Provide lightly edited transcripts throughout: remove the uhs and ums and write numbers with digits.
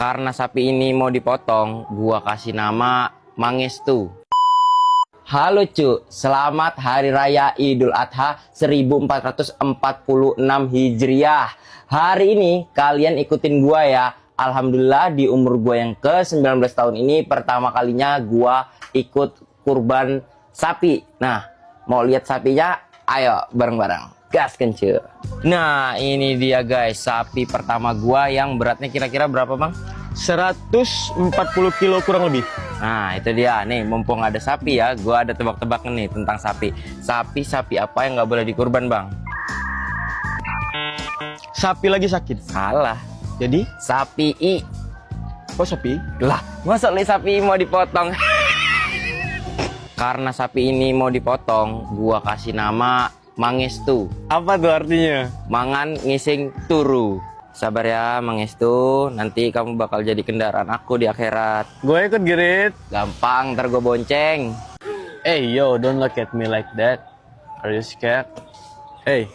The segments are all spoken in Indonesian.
Karena sapi ini mau dipotong, gua kasih nama Mangestu. Halo cu, selamat Hari Raya Idul Adha 1446 Hijriah. Hari ini kalian ikutin gua ya. Alhamdulillah di umur gua yang ke-19 tahun ini pertama kalinya gua ikut kurban sapi. Nah, mau lihat sapinya? Ayo bareng-bareng. Gas kencu. Nah, ini dia guys, sapi pertama gua yang beratnya kira-kira berapa, Bang? 140 kilo kurang lebih. Nah, itu dia nih, mumpung ada sapi ya, gua ada tebak-tebakan nih tentang sapi. Sapi apa yang nggak boleh dikurban, Bang? Sapi lagi sakit. Salah. Jadi, Sapi I. oh sapi? Lah, masa nih sapi mau dipotong? Karena sapi ini mau dipotong, gua kasih nama Mangestu. Apa tuh artinya? Mangan ngising turu. Sabar ya Mangestu, nanti kamu bakal jadi kendaraan aku di akhirat. Gue ikut Girit. Gampang, ntar gue bonceng. Hey yo, don't look at me like that. Are you scared? Hey.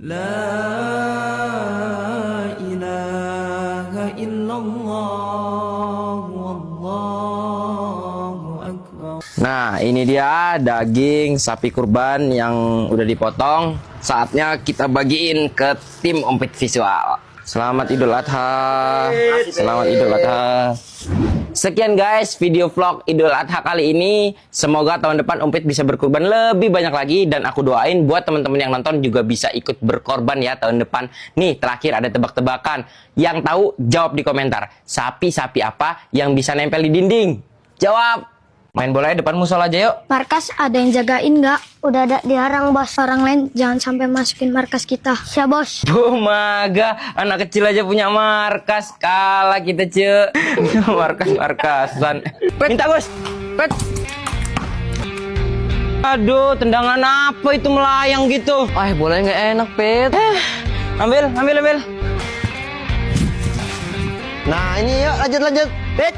La ilaha illallah wallahu akbar. Nah, ini dia daging sapi kurban yang udah dipotong. Saatnya kita bagiin ke tim Ompet Visual. Selamat Idul Adha. Selamat Idul Adha. Sekian guys video vlog Idul Adha kali ini. Semoga tahun depan Ompet bisa berkurban lebih banyak lagi. Dan aku doain buat teman-teman yang nonton juga bisa ikut berkorban ya tahun depan. Nih terakhir ada tebak-tebakan. Yang tahu jawab di komentar. Sapi-sapi apa yang bisa nempel di dinding? Jawab. Main bola depan musola aja yuk. Markas ada yang jagain nggak? Udah ada dilarang bos. Orang lain jangan sampai masukin markas kita. Siap bos. Bumaga, anak kecil aja punya markas. Kalah kita ce. Markas-markasan. Minta bos. Pet. Aduh, tendangan apa itu melayang gitu? Bolanya nggak enak, Pet. Ambil. Nah ini yuk lanjut Pet.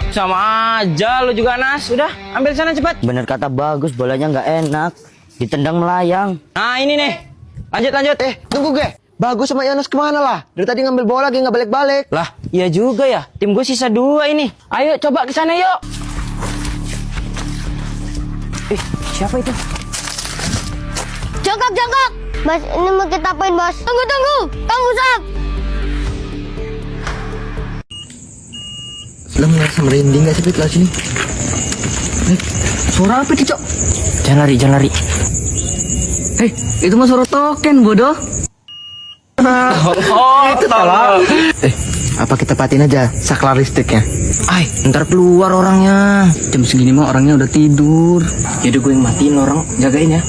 Sama aja lu juga Nas. Udah, ambil sana cepat. Bener kata Bagus, bolanya nggak enak, ditendang melayang. Nah, ini nih. Lanjut. Tunggu gue. Bagus sama Yonas kemana lah? Dari tadi ngambil bola lagi nggak balik-balik. Lah, iya juga ya. Tim gue sisa 2 ini. Ayo coba ke sana yuk. Siapa itu? Jongkok. Bos, ini mau kita apain bos? Tunggu. Kang Usap. Lo ngerasa merinding gak sih Pet lah sini? Suara apa itu Cok? Jangan lari. Itu mah suara token bodoh. Itu tolong. Apa kita patin aja saklar listriknya? Ntar keluar orangnya. Jam segini mah orangnya udah tidur. Jadi gue yang matiin orang, jagain ya.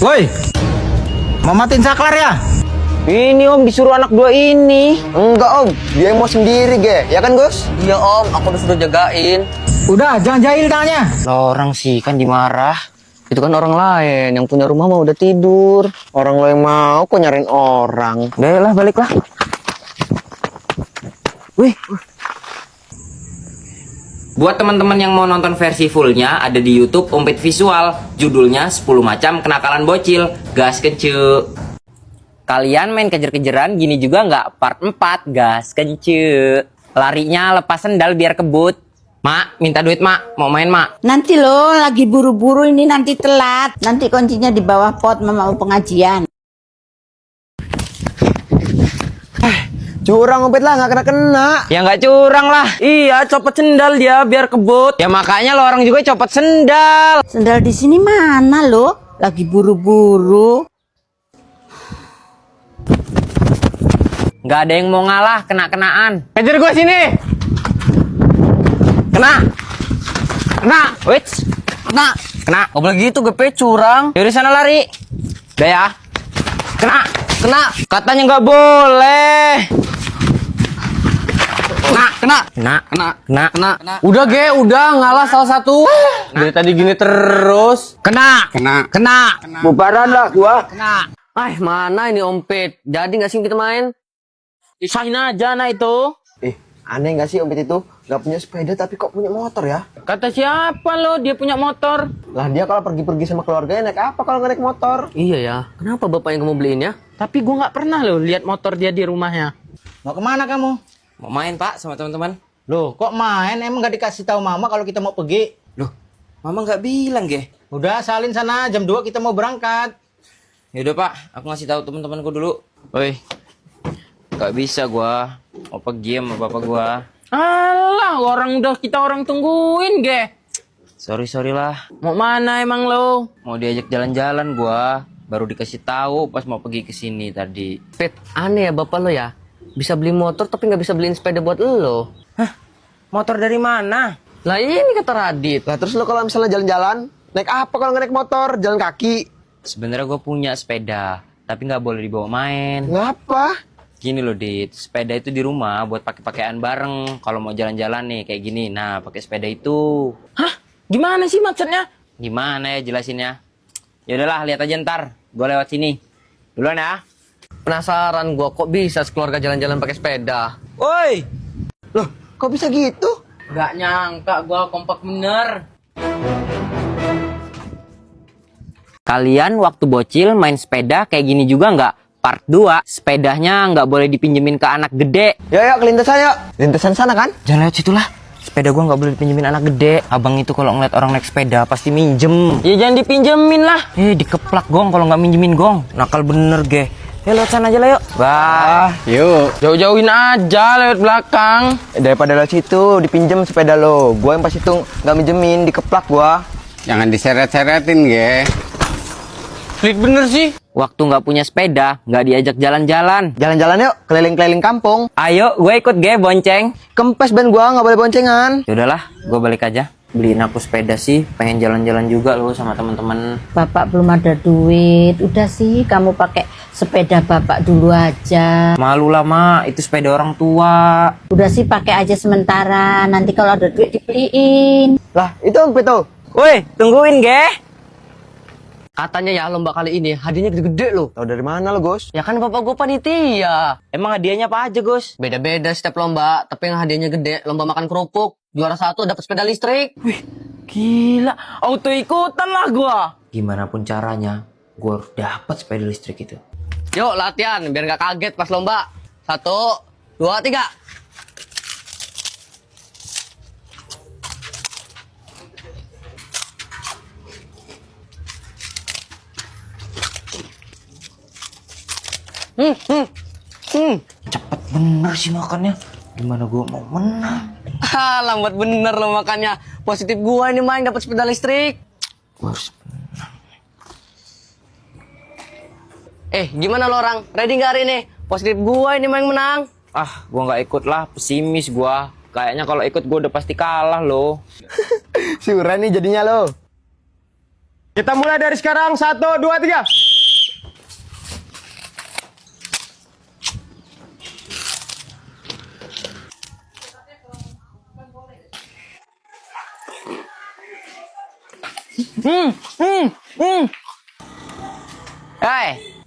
Woi, mau matiin saklar ya? Ini om disuruh anak 2 ini. Enggak om, dia yang mau sendiri ge, ya kan Gus? Iya om, aku udah suruh jagain. Udah, jangan jahil tangannya. Lah orang sih kan dimarah. Itu kan orang lain, yang punya rumah mah udah tidur. Orang lo yang mau kok nyariin orang. Udah lah, baliklah. Wih. Buat teman-teman yang mau nonton versi fullnya ada di YouTube Ompet Visual. Judulnya 10 macam kenakalan bocil. Gas kece. Kalian main kejar-kejaran gini juga nggak? Part 4, gas kece. Larinya lepas sendal biar kebut. Mak, minta duit mak. Mau main mak? Nanti lo lagi buru-buru ini nanti telat. Nanti kuncinya di bawah pot mama mau pengajian. Curang Ompet lah, nggak kena. Ya nggak curang lah. Iya, copot sendal dia biar kebut. Ya makanya lo orang juga copot sendal. Sendal di sini mana lo? Lagi buru-buru. Nggak ada yang mau ngalah, kena-kenaan. Kejar gue sini. Kena. Wits. Kena. Nggak boleh gitu, gue curang. Dari sana lari. Udah ya. Kena. Katanya nggak boleh. Kena. Udah udah ngalah salah satu. Dari tadi gini terus. Kena. Bubaran lah gua. Mana ini Ompet? Jadi nggak sih kita main? Isahin aja nah itu. Aneh nggak sih Ompet itu? Gak punya sepeda tapi kok punya motor ya? Kata siapa lo dia punya motor? Lah dia kalau pergi-pergi sama keluarganya naik apa kalau nggak naik motor? Iya ya, kenapa bapak yang kamu beliin ya? Tapi gue nggak pernah lo lihat motor dia di rumahnya. Mau kemana kamu? Mau main Pak sama teman-teman? Loh, kok main? Emang gak dikasih tahu mama kalau kita mau pergi? Loh, Mama nggak bilang ge. Udah, salin sana. Jam 2 kita mau berangkat. Yaudah Pak, aku ngasih tahu teman-temanku dulu. Woi, nggak bisa gua. Mau pergi sama bapak gua. Alah, kita orang tungguin ge. Sorry lah. Mau mana emang lo? Mau diajak jalan-jalan gua. Baru dikasih tahu pas mau pergi ke sini tadi. Pet, aneh ya bapak lo ya. Bisa beli motor tapi nggak bisa beliin sepeda buat lo. Hah? Motor dari mana? Lah ini kata Radit. Lah terus lo kalau misalnya jalan-jalan, naik apa kalau nggak naik motor? Jalan kaki? Sebenarnya gua punya sepeda, tapi nggak boleh dibawa main. Ngapa? Gini loh Dit, sepeda itu di rumah buat pakai-pakaian bareng. Kalau mau jalan-jalan nih kayak gini, nah pakai sepeda itu. Hah? Gimana sih maksudnya? Gimana ya jelasinnya? Ya udahlah, lihat aja ntar. Gue lewat sini. Duluan ya. Penasaran gua kok bisa sekeluarga jalan-jalan pakai sepeda. Woi, Loh, kok bisa gitu? Gak nyangka gua kompak bener. kalian waktu bocil main sepeda kayak gini juga nggak? Part 2, sepedanya nggak boleh dipinjemin ke anak gede. Yuk, kelintasan yuk. Lintasan sana kan? Jangan lewat situlah. Sepeda gua nggak boleh dipinjemin anak gede. Abang itu kalau ngeliat orang naik sepeda pasti minjem. Ya jangan dipinjemin lah. Dikeplak gong kalau nggak minjemin gong. Nakal bener ge. Lewat sana aja lah yuk. Wah, Yuk. Jauh-jauhin aja lewat belakang. Daripada lewat situ dipinjem sepeda lo. Gua yang pas itu nggak minjemin, dikeplak gua. Jangan diseret-seretin, ge. Pelit bener sih. waktu nggak punya sepeda, nggak diajak jalan-jalan. Jalan-jalan yuk, keliling-keliling kampung. Ayo, gue ikut ge bonceng. Kempes ban gua nggak boleh boncengan. Yaudahlah, gue balik aja. Beliin aku sepeda sih, pengen jalan-jalan juga loh sama teman-teman. Bapak belum ada duit. Udah sih, kamu pakai sepeda bapak dulu aja. Malu lah mak, itu sepeda orang tua. Udah sih, pakai aja sementara. Nanti kalau ada duit dibeliin. Lah, itu Peto. Woi, tungguin ge. Katanya ya lomba kali ini hadiahnya gede-gede loh. Tahu dari mana lo, Gus? Ya kan bapak gue panitia. Emang hadiahnya apa aja, Gus? Beda-beda setiap lomba, tapi yang hadiahnya gede, lomba makan kerupuk. Juara 1 dapat sepeda listrik. Gila, auto ikutan lah gua. Gimana pun caranya, gue harus dapat sepeda listrik itu. Yuk latihan biar nggak kaget pas lomba. 1, 2, 3. Cepet bener sih makannya. Gimana gue mau menang? Lambat bener lo makannya. Positif gua ini main dapat sepeda listrik. Gue harus Gimana lo orang? Ready nggak hari ini? Positif gua ini main menang. gue nggak ikut lah, pesimis gue. Kayaknya kalau ikut gue udah pasti kalah loh. Siuran nih jadinya lo. Kita mulai dari sekarang. 1, 2, 3.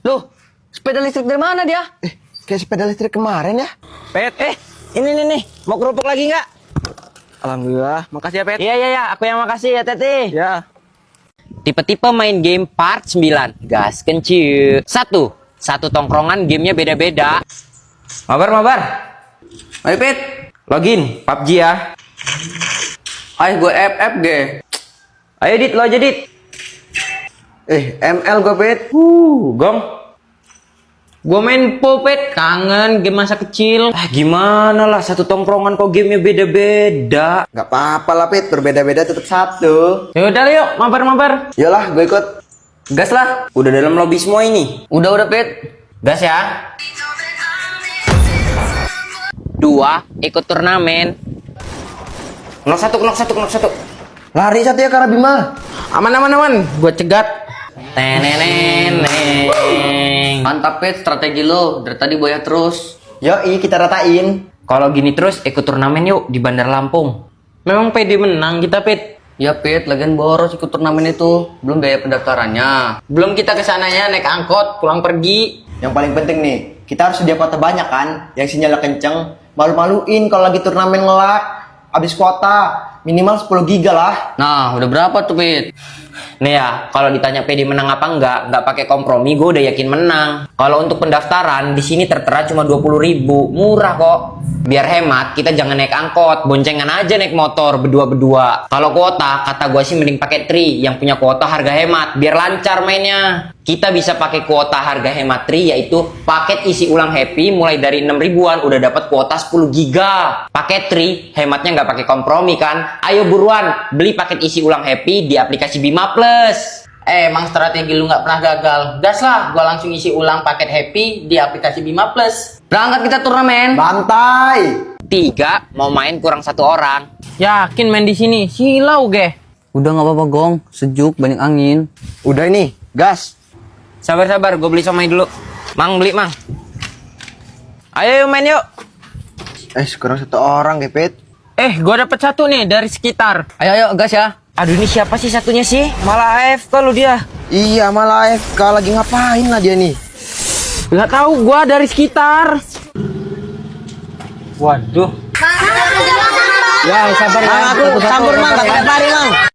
Loh, sepeda listrik dari mana dia? Kayak sepeda listrik kemarin ya. Pet, ini nih, mau kerupuk lagi nggak? Alhamdulillah, makasih ya, Pet. Iya, aku yang makasih ya Teti. Ya. Tipe-tipe main game part 9. Gas kencil. 1 tongkrongan gamenya beda-beda. Mabar. Ayo Pet, login PUBG ya. Ayo gue FF ge. Ayo Dit, lo aja Dit. ML gua, Pet. Gong. Gua main Popet, kangen game masa kecil. Gimana lah, satu tongkrongan kok gamenya beda-beda. Gak apa-apa lah, Pet. Berbeda-beda tetap satu. Ya udah yuk, mabar. Yolah, gue ikut. Gas lah, udah dalam lobby semua ini. Udah Pet. Gas ya. 2, ikut turnamen. Knock satu. Lari satu ya, Karabima. Aman. Gua cegat. Teneneneng. Mantap Pet, strategi lo. Dari tadi boya terus. Yoi, kita ratain. Kalau gini terus ikut turnamen yuk di Bandar Lampung. Memang PD menang kita, Pet. Ya Pet, lagian boros ikut turnamen itu. Belum biaya pendaftarannya. Belum kita kesananya naik angkot, pulang pergi. Yang paling penting nih, kita harus sedia kuota banyak kan? Yang sinyalnya kenceng, malu-maluin kalau lagi turnamen ngelak. Habis kuota, minimal 10 giga lah. Nah, udah berapa tuh, Pit? Nih ya, kalau ditanya PD menang apa nggak pakai kompromi, gue udah yakin menang. Kalau untuk pendaftaran, di sini tertera cuma 20.000, murah kok. Biar hemat, kita jangan naik angkot, boncengan aja naik motor berdua-berdua. Kalau kuota, kata gue sih mending pakai Tri, yang punya kuota harga hemat, biar lancar mainnya. Kita bisa pakai kuota harga hemat Tri, yaitu paket isi ulang Happy mulai dari 6 ribuan udah dapat kuota 10 giga. Pakai Tri, hematnya nggak pakai kompromi kan? Ayo buruan, beli paket isi ulang Happy di aplikasi Bima Plus. Emang strategi lu nggak pernah gagal. Gas lah, gua langsung isi ulang paket Happy di aplikasi Bima Plus. Berangkat kita turnamen. Bantai. 3, mau main kurang 1 orang. Yakin main di sini? Silau, ge. Udah nggak apa-apa, Gong. Sejuk, banyak angin. Udah ini, gas. Sabar, gue beli somai dulu. Mang, beli, Mang. Ayo main yuk. Kurang 1 orang, Gepet. Gue dapet 1 nih dari sekitar. Ayo, gas ya. Aduh, ini siapa sih satunya sih? Malah AFK lu dia. Iya, malah AFK lagi ngapain lah dia nih? Nggak tahu, gua dari sekitar. Waduh. Ya, sabar ya. Aku campur, Mang, gak ada pari, Mang.